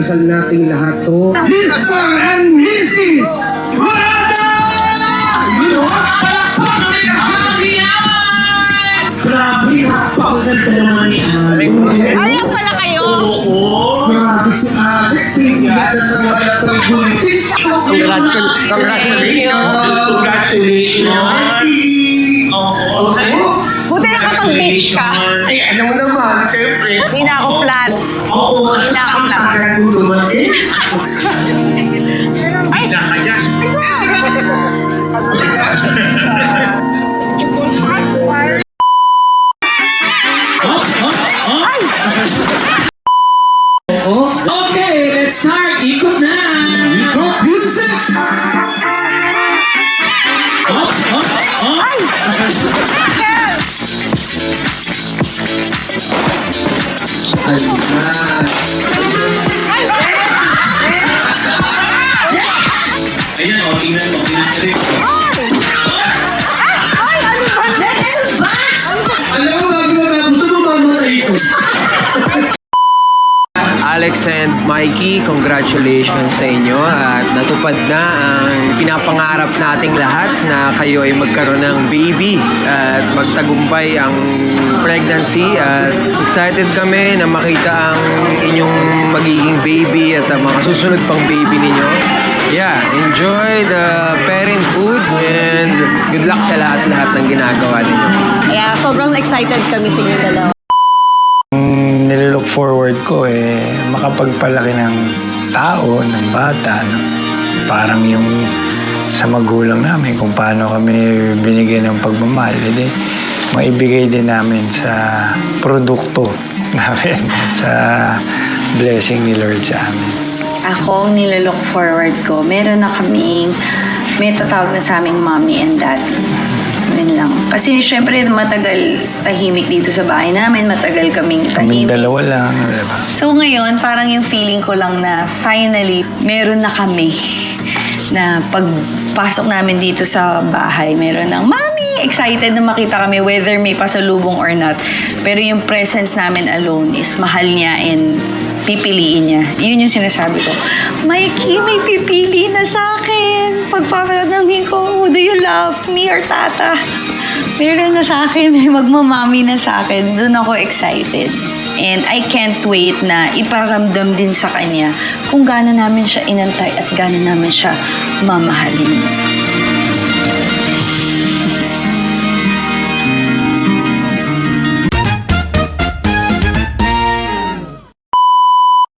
ipagdasal nating lahat to. Mr. and Mrs. Marata! Palakpak kami kasama si Yaman! Grabe, napakaganda naman ni Alex. Ayan pala kayo! Oo. Grabe si Alex, hindi natin sa mga buntis. Congratulations! Congratulations. Oo. Buti nakapag-beach ka. Ay, ano mo naman, siyempre. Hindi na ako flat. Oo, Hindi na ako flat. Ay! Nakadyan. Okay, let's start. Ikot na. Ikot music! Ayan, o, tingnan mo. Tingnan mo. Alam mo, bago na gusto mo bago na ikot. Alex and Mikey, congratulations sa inyo at natupad na ang pinapangarap nating lahat na kayo ay magkaroon ng baby at magtagumpay ang pregnancy at excited kami na makita ang inyong magiging baby at ang mga susunod pang baby ninyo. Yeah, enjoy the parenthood and good luck sa lahat-lahat ng ginagawa ninyo. Kaya sobrang excited kami sa inyo dalawa. Nililook forward ko makapagpalaki ng tao, ng bata, no? Parang yung sa magulang namin kung paano kami binigyan ng pagmamahal, maibigay din namin sa produkto namin, sa blessing ni Lord sa amin. Ako, nililook forward ko, meron na kaming, may tatawag na sa aming mommy and daddy. Yun lang. Kasi syempre matagal tahimik dito sa bahay namin, matagal kaming Kaming tahimik. dalawa lang, diba? So ngayon, parang yung feeling ko lang na finally, meron na kami. Na pagpasok namin dito sa bahay, meron ng, Mami! Excited na makita kami whether may pasalubong or not. Pero yung presence namin alone is mahal niya and pipiliin niya. Yun yung sinasabi ko. Mikey, may pipili na sa akin. Pagpapanangin ko, do you love me or tata? Meron na sa akin, may magmamami na sa akin. Doon ako excited. And I can't wait na iparamdam din sa kanya kung gaano namin siya inantay at gaano namin siya mamahalin.